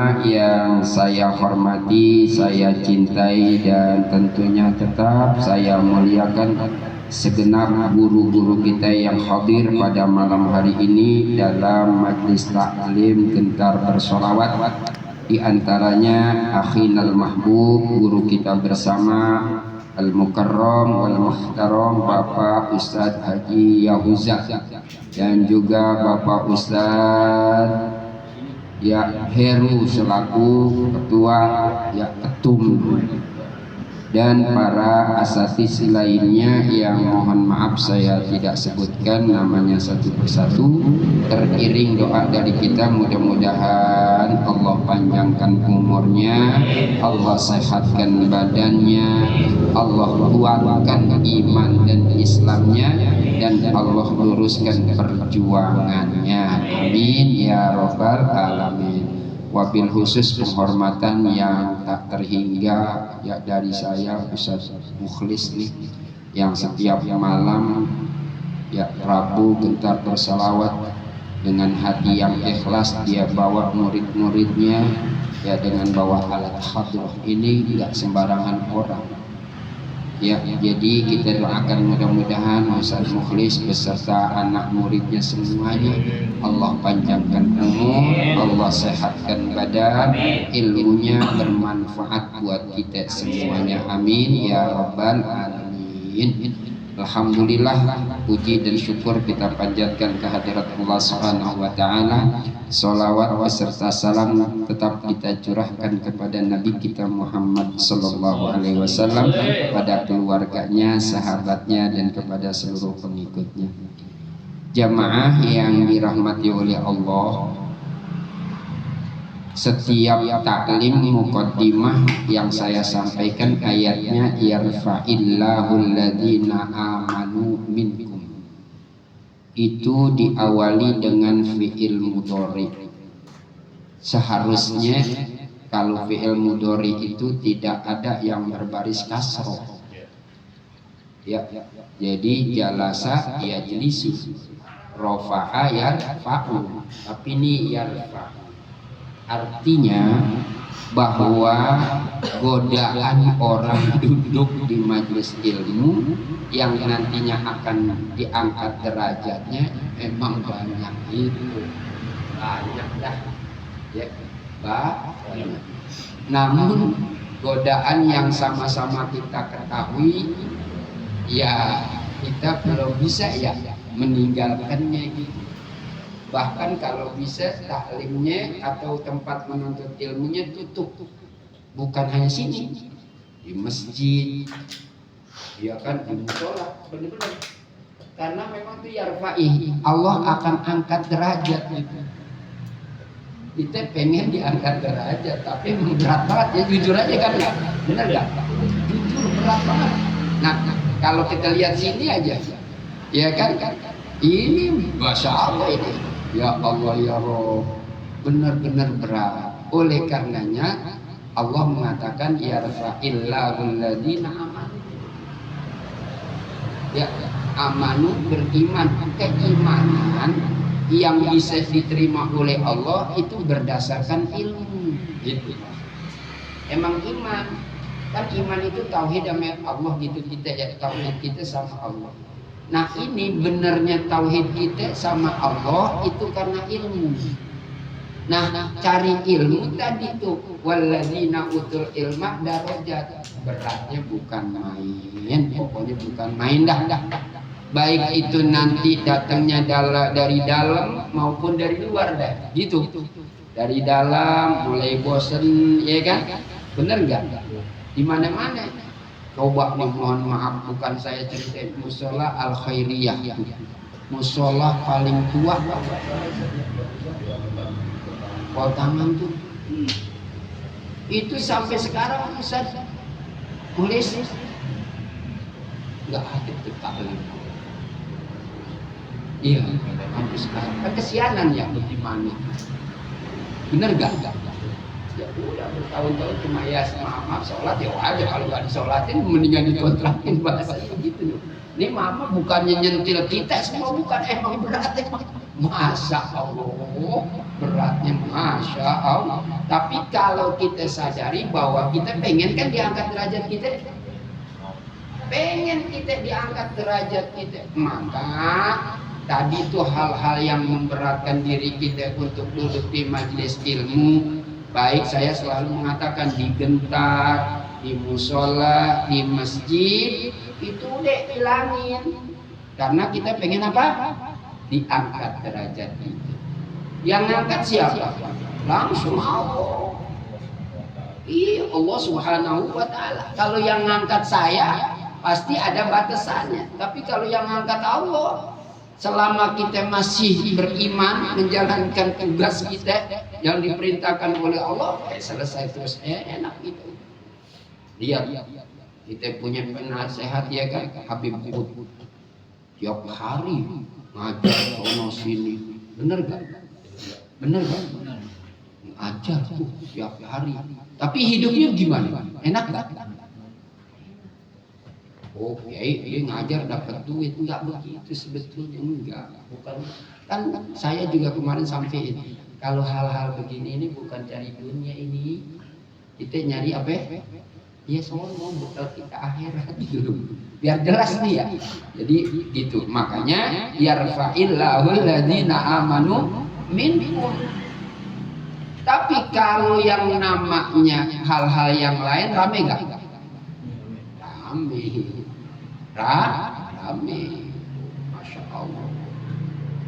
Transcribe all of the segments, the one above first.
jamaah yang saya hormati, saya cintai, dan tentunya tetap saya muliakan segenap guru-guru kita yang hadir pada malam hari ini dalam majlis taklim gentar bersolawat. Di antaranya akhinal mahbub, guru kita bersama Al-Mukarram wal Muhtaram Bapak Ustadz Haji Yahuza, dan juga Bapak Ustadz Heru selaku ketua ketum, dan para asatiz lainnya yang mohon maaf saya tidak sebutkan namanya satu persatu. Teriring doa dari kita, mudah-mudahan Allah panjangkan umurnya, Allah sehatkan badannya, Allah kuatkan iman dan Islamnya, dan Allah luruskan perjuangannya. Amin ya rabbal alamin. Wabil khusus penghormatan yang tak terhingga dari saya Ustaz Mukhlis nih, yang setiap malam Rabu gentar bersalawat dengan hati yang ikhlas. Dia bawa murid-muridnya dengan bawa alat hadrah ini, tidak sembarangan orang. Jadi kita doakan mudah-mudahan Ustaz Mukhlis beserta anak muridnya semuanya Allah panjangkan umur, Allah sehatkan badan, ilmunya bermanfaat buat kita semuanya. Amin ya rabbal alamin. Alhamdulillah, puji dan syukur kita panjatkan kehadirat Allah Subhanahu wa taala. Shalawat beserta salam tetap kita curahkan kepada Nabi kita Muhammad sallallahu alaihi wasallam, kepada keluarganya, sahabatnya, dan kepada seluruh pengikutnya. Jamaah yang dirahmati oleh Allah, setiap taklim muqaddimah yang saya sampaikan ayatnya yarfa'illahu alladhina amanu minkum, itu diawali dengan fi'il mudhari. Seharusnya kalau fi'il mudhari itu tidak ada yang berbaris kasroh. Jadi jalasa yajlisu, rafa'a yarfa'u, tapi ini yarfa'u. Artinya bahwa godaan orang duduk di majelis ilmu yang nantinya akan diangkat derajatnya memang banyak, itu banyak dah banyak. Namun godaan yang sama-sama kita ketahui kita belum bisa meninggalkannya gitu. Bahkan kalau bisa taklimnya atau tempat menuntut ilmunya tutup. Bukan hanya sini, di masjid, di musola, benar-benar. Karena memang itu yarfa'i, Allah akan angkat derajat gitu. Kita pengen diangkat derajat, tapi berat banget ya, jujur aja kan ya, benar nggak? Jujur berat banget. Nah, kalau kita lihat sini aja, ini Masya Allah ini. Ya Allah ya Rabb, benar-benar berat. Oleh karenanya Allah mengatakan yarfa'illahu alladhina amanu. Amanu beriman. Keimanan yang bisa diterima oleh Allah itu berdasarkan ilmu. Gitu. Emang iman, kan iman itu tauhid sama Allah gitu, kita tauhid kita sama Allah. Nah ini benernya tauhid kita sama Allah itu karena ilmu. Nah cari ilmu tadi tuh walladzina utul ilma darajat, beratnya bukan main, pokoknya bukan main dah. Baik itu nanti datangnya dari dalam maupun dari luar dah, gitu. Dari dalam mulai bosen, ya kan? Bener nggak? Di mana-mana. Coba nih, mohon maaf, bukan saya ceritain musola Al Khairiyah, musola paling tua Potangan tuh. Itu sampai sekarang Ustaz Mukhlis nggak ada taklim. Iya, sampai sekarang kan kesianan ya, bagaimana? Bener nggak? Ya udah bertahun-tahun cuma maaf sholat ya wajar, kalau nggak disolatin mendingan dikontrakin, bahasa begitu. Ini mama bukannya nyentil kita semua, bukan, emang berat emang. Masya Allah, beratnya Masya Allah. Tapi kalau kita sadari bahwa kita pengen kan diangkat derajat kita, pengen kita diangkat derajat kita, maka tadi itu hal-hal yang memberatkan diri kita untuk duduk di majelis ilmu, baik saya selalu mengatakan di gentar, di musola, di masjid, itu udah hilangin. Karena kita pengen apa? Diangkat derajat itu. Yang ngangkat siapa? Langsung Allah. Iya, Allah Subhanahu wa Ta'ala. Kalau yang ngangkat saya pasti ada batasannya. Tapi kalau yang ngangkat Allah, selama kita masih beriman, menjalankan tugas kita yang diperintahkan oleh Allah, selesai terus, enak gitu. Lihat, kita punya penasehat ya kan, Habib Qutb. Tiap hari ngajar sono sini, bener gak? Bener gak? Ngajar tuh tiap hari. Tapi hidupnya gimana? Enak gak? Oke, dia ngajar dapat duit, enggak begitu sebetulnya, enggak. Bukan, kan saya juga kemarin sampai kalau hal-hal begini ini bukan cari dunia ini, kita nyari apa? Ya soalnya bekal kita akhirat gitu, biar jelas nih ya. Jadi gitu, makanya yarfa'illahul ladzina amanu minkum. Tapi kalau yang namanya hal-hal yang lain rame enggak? Rame, Masya Allah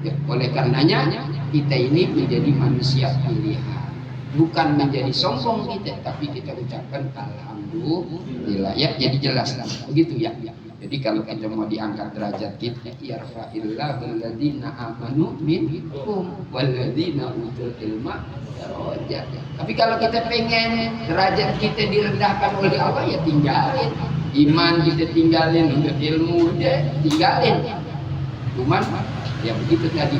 ya. Oleh karenanya kita ini menjadi manusia pilihan, bukan menjadi sombong kita, tapi kita ucapkan alhamdulillah ya. Jadi jelas begitu ya. Jadi kalau kita mau diangkat derajat kita, yarfa'illahul ladzina amanu minkum walladzina utul ilma darajat. Tapi kalau kita pengen derajat kita direndahkan oleh Allah, ya tinggalin iman, kita tinggalin untuk ilmu, udah tinggalin. Cuman ya begitu tadi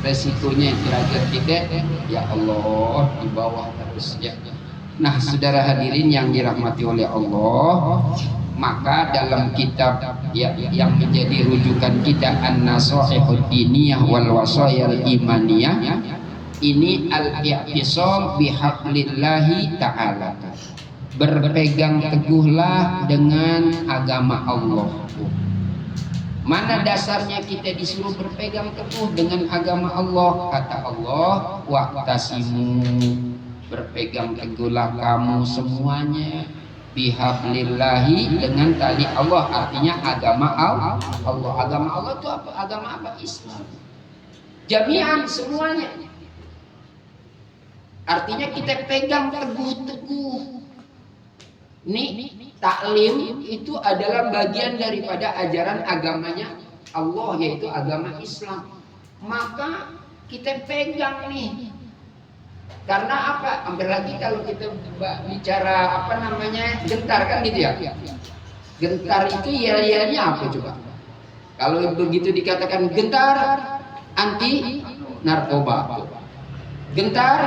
resikonya, derajat kita ya Allah di bawah terus ya. Nah saudara hadirin yang dirahmati oleh Allah, maka dalam kitab ya, yang menjadi rujukan kita An-Nasaihud Diniyah wal Wasayal Imaniyah, ini al-i'tisam bihablillahi ta'ala, berpegang teguhlah dengan agama Allah. Mana dasarnya kita disuruh berpegang teguh dengan agama Allah? Kata Allah, wa'tasimu, berpegang teguhlah kamu semuanya bihablillahi, dengan tali Allah, artinya agama Allah. Agama Allah itu apa? Agama apa? Islam. Jami'an, semuanya. Artinya kita pegang teguh-teguh. Ini taklim itu adalah bagian daripada ajaran agamanya Allah, yaitu agama Islam. Maka kita pegang nih. Karena apa? Ambil lagi kalau kita bicara apa namanya, gentar kan gitu ya. Gentar itu yel-yelnya apa coba? Kalau begitu dikatakan gentar anti narkoba, gentar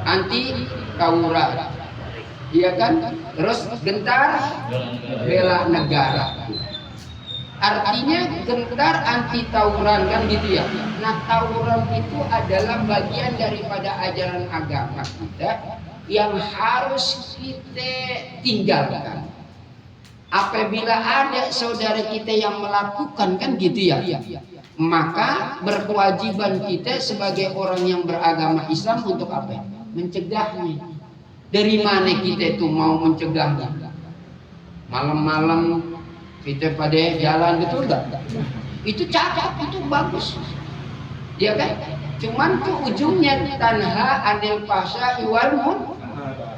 anti tawuran, iya kan? Terus gentar bela negara. Artinya gentar anti tawuran kan gitu ya. Nah tawuran itu adalah bagian daripada ajaran agama kita yang harus kita tinggalkan. Apabila ada saudara kita yang melakukan kan gitu ya, maka berkewajiban kita sebagai orang yang beragama Islam untuk apa? Mencegahnya. Dari mana kita itu mau mencegahnya? Malam-malam kita pada jalan betul enggak? Itu cakap, itu bagus. Ya kan? Cuman tuh ujungnya tanha anil fahsya'i wal munkar.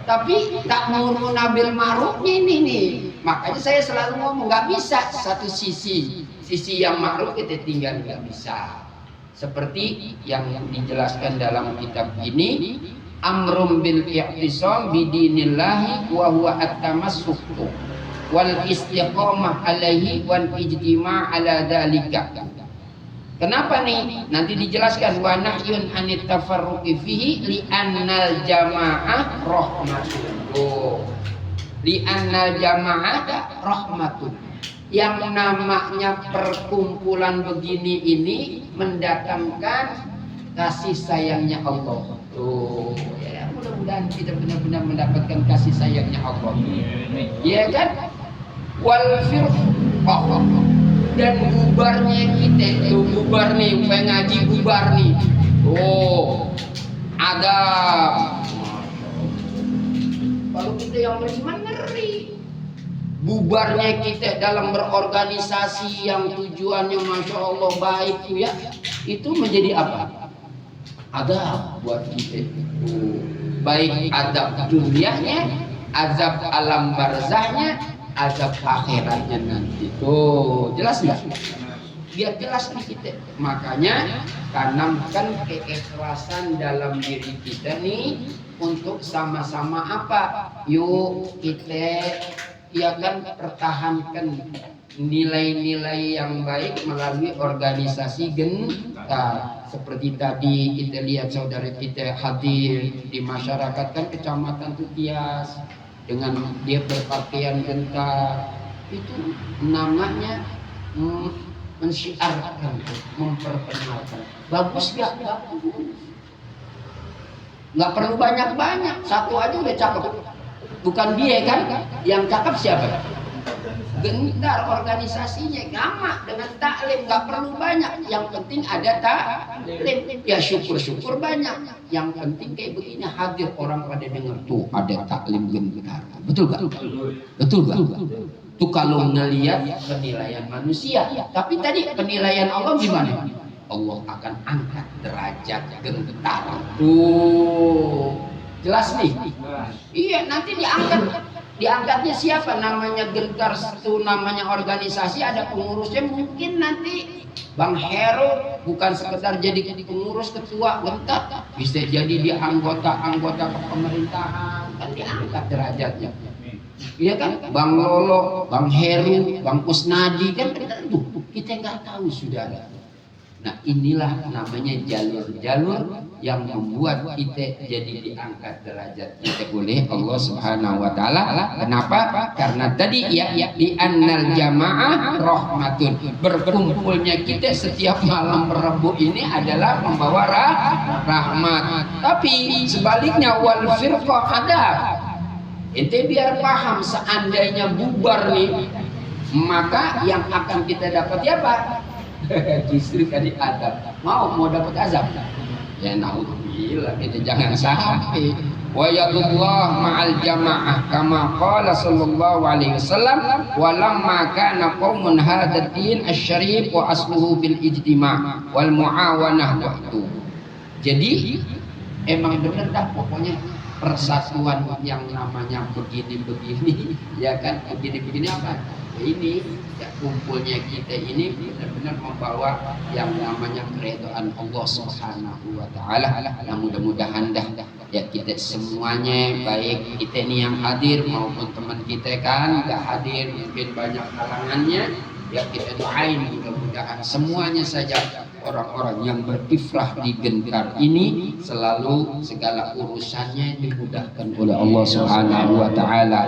Tapi tak mau nabil ma'rufnya ini nih. Makanya saya selalu ngomong nggak bisa satu sisi yang ma'ruf kita tinggal, nggak bisa. Seperti yang dijelaskan dalam kitab ini, amrum bil i'tisam bidinillahi wa huwa at-tamassuk wal istiqamah alaihi wal ijtima' ala dzalika. Kenapa nih? Nanti dijelaskan wa nahyun anit tafarruqi fihi li annal jamaah rahmatun. Oh. Li annal jamaah rahmatun. Yang namanya perkumpulan begini ini mendatangkan kasih sayangnya Allah. Tuh, ya mudah-mudahan kita benar-benar mendapatkan kasih sayangnya Allah. Iya kan? Wal firqah, dan bubarnya kita tuh, bubar nih, pengaji bubar nih. Oh, ada. Kalau kita yang beriman ngeri. Bubarnya kita dalam berorganisasi yang tujuannya masya Allah baik tuh ya, itu menjadi apa? Adab buat kita. Baik adab dunianya, azab alam barzahnya, azab akhiratnya nanti. Tuh, jelas nggak? Biar jelas nih kita. Makanya tanamkan keikhlasan dalam diri kita nih untuk sama-sama apa? Yuk kita ya kan pertahankan nilai-nilai yang baik melalui organisasi gentar. Seperti tadi kita lihat saudara kita hadir di masyarakat kan kecamatan Tutias dengan dia berpakaian gentar, itu namanya mensyiarkan, memperkenalkan. Bagus gak? Bagus. Nggak perlu banyak-banyak, satu aja udah cakep. Bukan dia kan, yang cakep siapa? Gentar organisasinya, ngamak dengan taklim, nggak perlu banyak. Yang penting ada taklim. Ya syukur-syukur banyak. Yang penting kayak begini hadir orang pada dengar tuh ada taklim gentar. Betul gak? Betul gak? Tuh kalau ngelihat penilaian manusia. Tapi tadi penilaian Allah gimana? Allah akan angkat derajat gentar. Tuh jelas nih. Iya nanti diangkat. Diangkatnya siapa? Namanya gentar itu namanya organisasi, ada pengurusnya, mungkin nanti Bang Heru bukan sekedar jadi pengurus ketua gentar, bisa jadi dia anggota pemerintahan, kan diangkat derajatnya. Iya kan? Bang Lolo, Bang Heru, Bang Kusnadi kan tentu kita nggak tahu saudara. Nah inilah namanya jalur-jalur yang membuat kita jadi diangkat derajat kita oleh Allah Subhanahu wa taala. Kenapa? Karena tadi ya di annal jamaah rahmatun. Berkumpulnya kita setiap malam Rabu ini adalah membawa rahmat. Tapi sebaliknya wal firqah adab. Ente biar paham seandainya bubar nih, maka yang akan kita dapat apa? Justru tadi adab. Mau dapat azab? Ya naudzubillah, kita jangan sampai. Wa yadullah ma'al jamaah kama qala sallallahu alaihi wasallam wa lamma kana qaumun hadzal din asy-syarif wa asluhu bil ijtima' wal muawanah wa itu. Jadi emang benar dah pokoknya persatuan yang namanya begini-begini ya kan, begini-begini apa? Ini ya, kumpulnya kita ini benar-benar membawa yang namanya keridhaan Allah Subhanahu wa taala. Nah, mudah-mudahan dah ya kita semuanya, baik kita ini yang hadir maupun teman kita kan enggak hadir, mungkin banyak halangannya, ya kita doain mudah-mudahan semuanya saja orang-orang yang berkifrah di gentar ini selalu segala urusannya dimudahkan oleh Allah Subhanahu wa taala,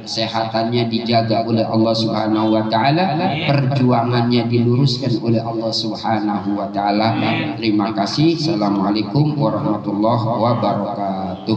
kesehatannya dijaga oleh Allah Subhanahu wa taala, perjuangannya diluruskan oleh Allah Subhanahu wa taala. Terima kasih. Assalamualaikum warahmatullahi wabarakatuh.